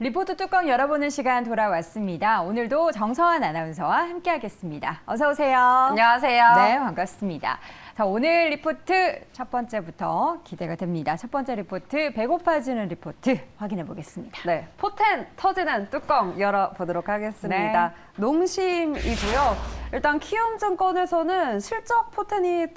리포트 뚜껑 열어보는 시간 돌아왔습니다. 오늘도 정서환 아나운서와 함께하겠습니다. 어서 오세요. 안녕하세요. 네, 반갑습니다. 자, 오늘 리포트 첫 번째부터 기대가 됩니다. 첫 번째 리포트, 배고파지는 리포트 확인해 보겠습니다. 네, 포텐 터지는 뚜껑 열어보도록 하겠습니다. 네. 농심이고요. 일단 키움증권에서는 실적 포텐이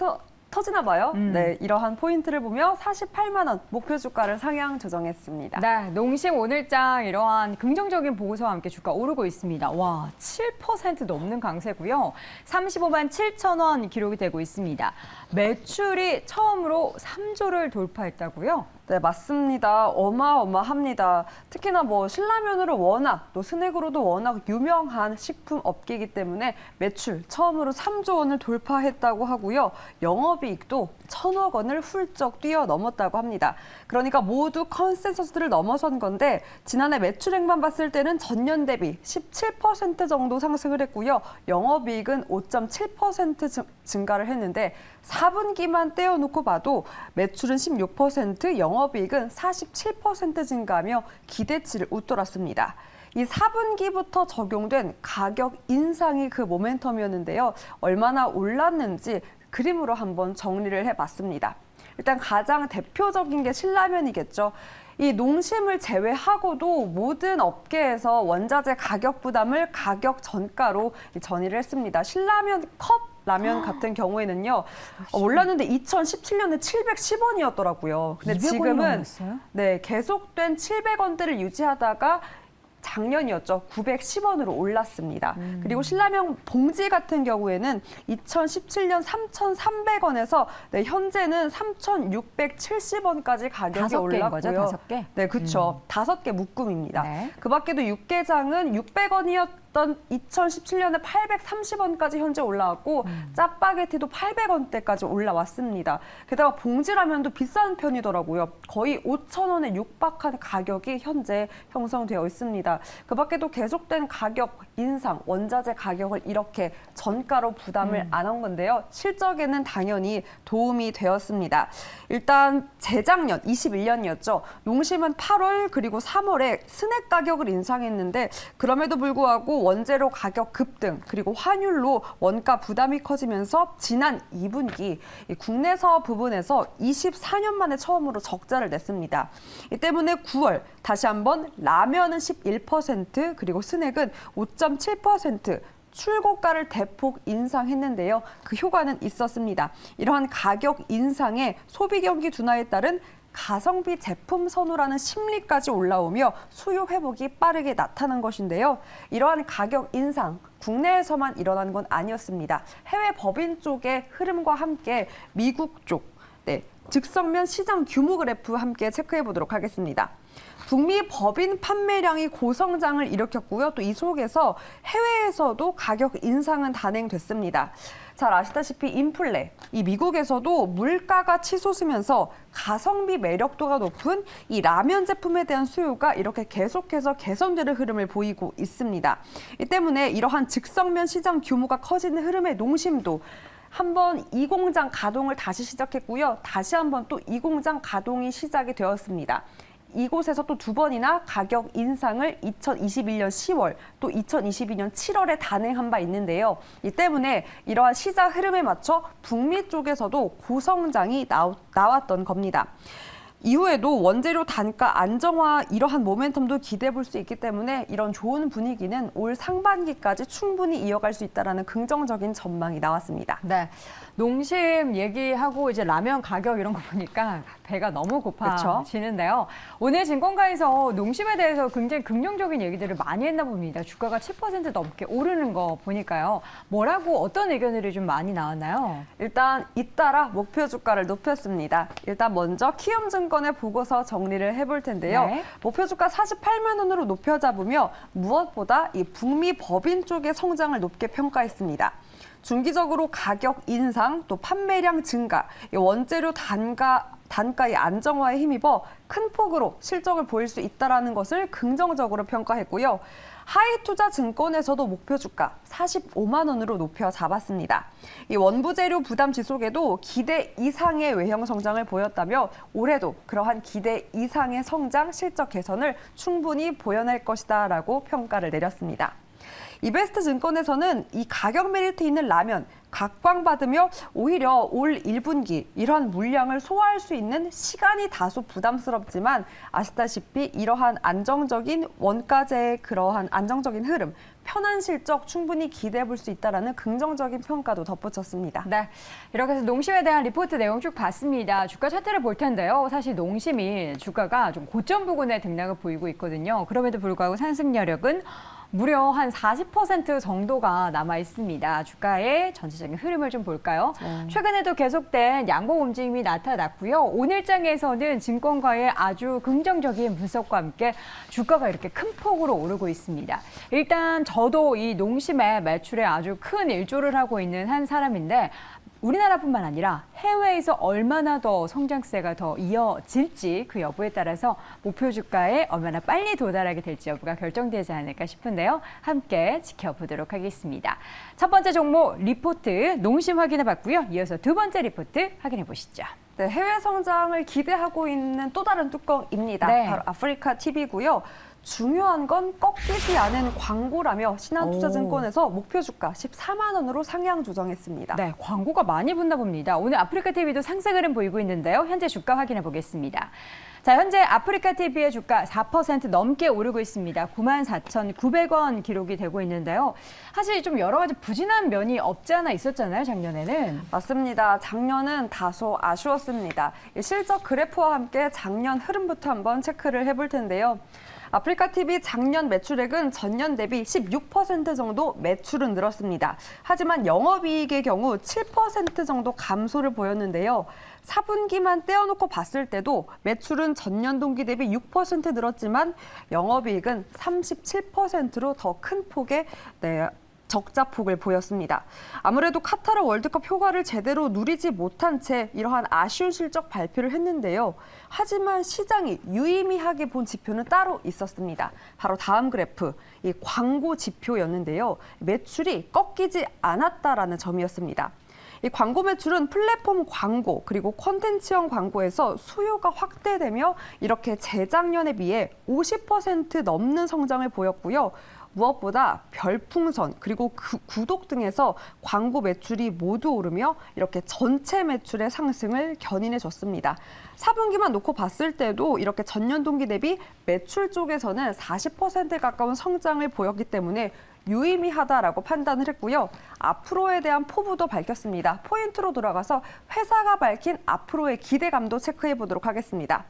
터지나 봐요. 네, 이러한 포인트를 보며 48만 원 목표 주가를 상향 조정했습니다. 네, 농심 오늘장 이러한 긍정적인 보고서와 함께 주가 오르고 있습니다. 와, 7% 넘는 강세고요. 35만 7천 원 기록이 되고 있습니다. 매출이 처음으로 3조를 돌파했다고요? 네, 맞습니다. 어마어마합니다. 특히나 신라면으로 워낙 또 스낵으로도 워낙 유명한 식품 업계이기 때문에 매출 처음으로 3조 원을 돌파했다고 하고요. 영업이익도 1,000억 원을 훌쩍 뛰어넘었다고 합니다. 그러니까 모두 컨센서스를 넘어선 건데 지난해 매출액만 봤을 때는 전년 대비 17% 정도 상승을 했고요. 영업이익은 5.7% 증가를 했는데 4분기만 떼어놓고 봐도 매출은 16%, 영업이익은 47% 증가하며 기대치를 웃돌았습니다. 이 4분기부터 적용된 가격 인상이 그 모멘텀이었는데요. 얼마나 올랐는지 그림으로 한번 정리를 해봤습니다. 일단 가장 대표적인 게 신라면이겠죠. 이 농심을 제외하고도 모든 업계에서 원자재 가격 부담을 가격 전가로 전이를 했습니다. 신라면 컵 라면 같은 경우에는요. 올랐는데 2017년에 710원이었더라고요. 근데 200원이 지금은 넘었어요? 네, 계속된 700원대를 유지하다가 작년이었죠. 910원으로 올랐습니다. 그리고 신라면 봉지 같은 경우에는 2017년 3,300원에서 네, 현재는 3,670원까지 가격이 5개인 올랐고요. 거죠? 5개? 네, 그렇죠. 5개 묶음입니다. 네. 그 밖에도 육개장은 600원이었던 2017년에 830원까지 현재 올라왔고 짜파게티도 800원대까지 올라왔습니다. 게다가 봉지라면도 비싼 편이더라고요. 거의 5,000원에 육박한 가격이 현재 형성되어 있습니다. 그 밖에도 계속된 가격 인상, 원자재 가격을 이렇게 전가로 부담을 안 한 건데요. 실적에는 당연히 도움이 되었습니다. 일단 재작년 21년이었죠. 농심은 8월 그리고 3월에 스낵 가격을 인상했는데 그럼에도 불구하고 원재료 가격 급등 그리고 환율로 원가 부담이 커지면서 지난 2분기 국내 사업 부분에서 24년 만에 처음으로 적자를 냈습니다. 이 때문에 9월 다시 한번 라면은 11% 그리고 스낵은 5.7% 출고가를 대폭 인상했는데요. 그 효과는 있었습니다. 이러한 가격 인상에 소비 경기 둔화에 따른 가성비 제품 선호라는 심리까지 올라오며 수요 회복이 빠르게 나타난 것인데요. 이러한 가격 인상, 국내에서만 일어난 건 아니었습니다. 해외 법인 쪽의 흐름과 함께 미국 쪽, 즉석면 시장 규모 그래프 함께 체크해 보도록 하겠습니다. 북미 법인 판매량이 고성장을 일으켰고요. 또 이 속에서 해외에서도 가격 인상은 단행됐습니다. 잘 아시다시피 인플레, 이 미국에서도 물가가 치솟으면서 가성비 매력도가 높은 이 라면 제품에 대한 수요가 이렇게 계속해서 개선되는 흐름을 보이고 있습니다. 이 때문에 이러한 즉석면 시장 규모가 커지는 흐름에 농심도 한번 이 공장 가동을 다시 시작했고요. 다시 한번 또 이 공장 가동이 시작이 되었습니다. 이곳에서 또 2번이나 가격 인상을 2021년 10월 또 2022년 7월에 단행한 바 있는데요. 이 때문에 이러한 시장 흐름에 맞춰 북미 쪽에서도 고성장이 나왔던 겁니다. 이후에도 원재료 단가 안정화 이러한 모멘텀도 기대해 볼 수 있기 때문에 이런 좋은 분위기는 올 상반기까지 충분히 이어갈 수 있다는 긍정적인 전망이 나왔습니다. 네, 농심 얘기하고 이제 라면 가격 이런 거 보니까 배가 너무 고파지는데요. 오늘 증권가에서 농심에 대해서 굉장히 긍정적인 얘기들을 많이 했나 봅니다. 주가가 7% 넘게 오르는 거 보니까요. 뭐라고 어떤 의견들이 좀 많이 나왔나요? 일단 잇따라 목표 주가를 높였습니다. 일단 먼저 키움증권의 보고서 정리를 해볼 텐데요. 네. 목표 주가 48만 원으로 높여 잡으며 무엇보다 이 북미 법인 쪽의 성장을 높게 평가했습니다. 중기적으로 가격 인상, 또 판매량 증가, 이 원재료 단가의 안정화에 힘입어 큰 폭으로 실적을 보일 수 있다는 것을 긍정적으로 평가했고요. 하이투자증권에서도 목표 주가 45만 원으로 높여 잡았습니다. 이 원부재료 부담 지속에도 기대 이상의 외형 성장을 보였다며 올해도 그러한 기대 이상의 성장 실적 개선을 충분히 보여낼 것이다라고 평가를 내렸습니다. 이베스트 증권에서는 이 가격 메리트 있는 라면 각광받으며 오히려 올 1분기 이러한 물량을 소화할 수 있는 시간이 다소 부담스럽지만 아시다시피 이러한 안정적인 원가제의 그러한 안정적인 흐름, 편한 실적 충분히 기대해 볼 수 있다라는 긍정적인 평가도 덧붙였습니다. 네, 이렇게 해서 농심에 대한 리포트 내용 쭉 봤습니다. 주가 차트를 볼 텐데요. 사실 농심이 주가가 좀 고점 부근에 등락을 보이고 있거든요. 그럼에도 불구하고 상승 여력은 무려 한 40% 정도가 남아 있습니다. 주가의 전체적인 흐름을 좀 볼까요? 최근에도 계속된 양봉 움직임이 나타났고요. 오늘장에서는 증권가의 아주 긍정적인 분석과 함께 주가가 이렇게 큰 폭으로 오르고 있습니다. 일단 저도 이 농심의 매출에 아주 큰 일조를 하고 있는 한 사람인데 우리나라뿐만 아니라 해외에서 얼마나 더 성장세가 더 이어질지 그 여부에 따라서 목표 주가에 얼마나 빨리 도달하게 될지 여부가 결정되지 않을까 싶은데요. 함께 지켜보도록 하겠습니다. 첫 번째 종목 리포트 농심 확인해 봤고요. 이어서 두 번째 리포트 확인해 보시죠. 네, 해외 성장을 기대하고 있는 또 다른 뚜껑입니다. 네. 바로 아프리카 TV고요. 중요한 건 꺾이지 않은 광고라며 신한투자증권에서 목표 주가 14만 원으로 상향 조정했습니다. 네, 광고가 많이 붙나 봅니다. 오늘 아프리카 TV도 상승 흐름 보이고 있는데요. 현재 주가 확인해 보겠습니다. 자, 현재 아프리카 TV의 주가 4% 넘게 오르고 있습니다. 94,900원 기록이 되고 있는데요. 사실 좀 여러 가지 부진한 면이 없지 않아 있었잖아요, 작년에는. 맞습니다. 작년은 다소 아쉬웠습니다. 실적 그래프와 함께 작년 흐름부터 한번 체크를 해볼 텐데요. 아프리카 TV 작년 매출액은 전년 대비 16% 정도 매출은 늘었습니다. 하지만 영업이익의 경우 7% 정도 감소를 보였는데요. 4분기만 떼어놓고 봤을 때도 매출은 전년 동기 대비 6% 늘었지만 영업이익은 37%로 더 큰 폭의 적자폭을 보였습니다. 아무래도 카타르 월드컵 효과를 제대로 누리지 못한 채 이러한 아쉬운 실적 발표를 했는데요. 하지만 시장이 유의미하게 본 지표는 따로 있었습니다. 바로 다음 그래프, 이 광고 지표였는데요. 매출이 꺾이지 않았다라는 점이었습니다. 이 광고 매출은 플랫폼 광고 그리고 콘텐츠형 광고에서 수요가 확대되며 이렇게 재작년에 비해 50% 넘는 성장을 보였고요. 무엇보다 별풍선 그리고 구독 등에서 광고 매출이 모두 오르며 이렇게 전체 매출의 상승을 견인해 줬습니다. 4분기만 놓고 봤을 때도 이렇게 전년 동기 대비 매출 쪽에서는 40%에 가까운 성장을 보였기 때문에 유의미하다라고 판단을 했고요. 앞으로에 대한 포부도 밝혔습니다. 포인트로 돌아가서 회사가 밝힌 앞으로의 기대감도 체크해 보도록 하겠습니다.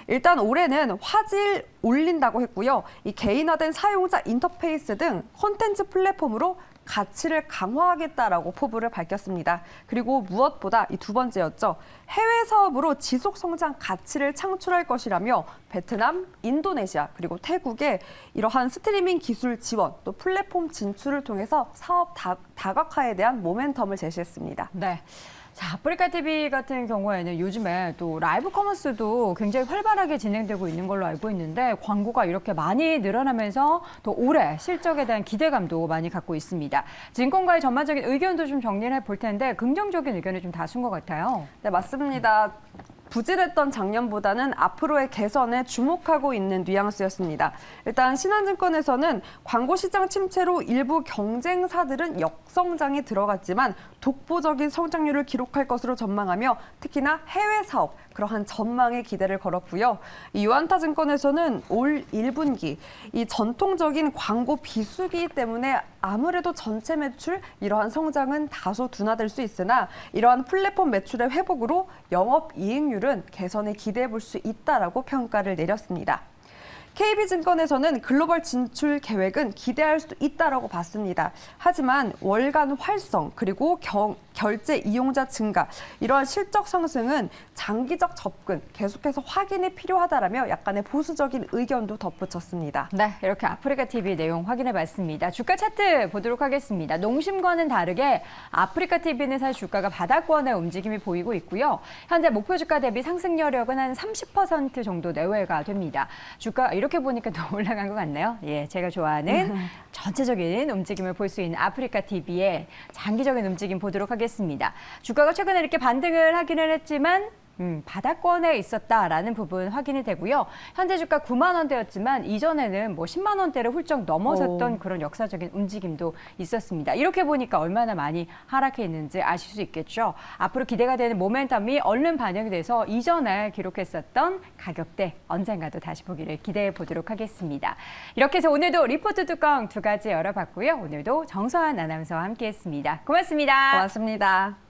일단 올해는 화질 올린다고 했고요. 이 개인화된 사용자 인터페이스 등 콘텐츠 플랫폼으로 가치를 강화하겠다라고 포부를 밝혔습니다. 그리고 무엇보다 이 두 번째였죠. 해외 사업으로 지속 성장 가치를 창출할 것이라며 베트남, 인도네시아 그리고 태국에 이러한 스트리밍 기술 지원 또 플랫폼 진출을 통해서 사업 다각화에 대한 모멘텀을 제시했습니다. 네. 자, 아프리카 TV 같은 경우에는 요즘에 또 라이브 커머스도 굉장히 활발하게 진행되고 있는 걸로 알고 있는데 광고가 이렇게 많이 늘어나면서 또 올해 실적에 대한 기대감도 많이 갖고 있습니다. 증권가의 전반적인 의견도 좀 정리를 해볼 텐데 긍정적인 의견이 좀 다수인 것 같아요. 네, 맞습니다. 부진했던 작년보다는 앞으로의 개선에 주목하고 있는 뉘앙스였습니다. 일단 신한증권에서는 광고 시장 침체로 일부 경쟁사들은 역성장에 들어갔지만 독보적인 성장률을 기록할 것으로 전망하며 특히나 해외 사업, 그러한 전망에 기대를 걸었고요. 이 유안타증권에서는 올 1분기 이 전통적인 광고 비수기 때문에 아무래도 전체 매출 이러한 성장은 다소 둔화될 수 있으나 이러한 플랫폼 매출의 회복으로 영업이익률은 개선에 기대해 볼 수 있다라고 평가를 내렸습니다. KB증권에서는 글로벌 진출 계획은 기대할 수도 있다라고 봤습니다. 하지만 월간 활성 그리고 결제 이용자 증가 이러한 실적 상승은 장기적 접근 계속해서 확인이 필요하다라며 약간의 보수적인 의견도 덧붙였습니다. 네, 이렇게 아프리카 TV 내용 확인해봤습니다. 주가 차트 보도록 하겠습니다. 농심과는 다르게 아프리카 TV는 사실 주가가 바닥권의 움직임이 보이고 있고요. 현재 목표 주가 대비 상승 여력은 한 30% 정도 내외가 됩니다. 주가 이렇게 보니까 더 올라간 것 같네요. 예, 제가 좋아하는 전체적인 움직임을 볼 수 있는 아프리카 TV의 장기적인 움직임 보도록 하겠습니다. 주가가 최근에 이렇게 반등을 하기는 했지만 바닥권에 있었다라는 부분 확인이 되고요. 현재 주가 9만 원대였지만 이전에는 뭐 10만 원대를 훌쩍 넘어섰던 그런 역사적인 움직임도 있었습니다. 이렇게 보니까 얼마나 많이 하락해 있는지 아실 수 있겠죠. 앞으로 기대가 되는 모멘텀이 얼른 반영이 돼서 이전에 기록했었던 가격대 언젠가도 다시 보기를 기대해 보도록 하겠습니다. 이렇게 해서 오늘도 리포트 뚜껑 두 가지 열어봤고요. 오늘도 정서한 아나운서와 함께했습니다. 고맙습니다. 고맙습니다.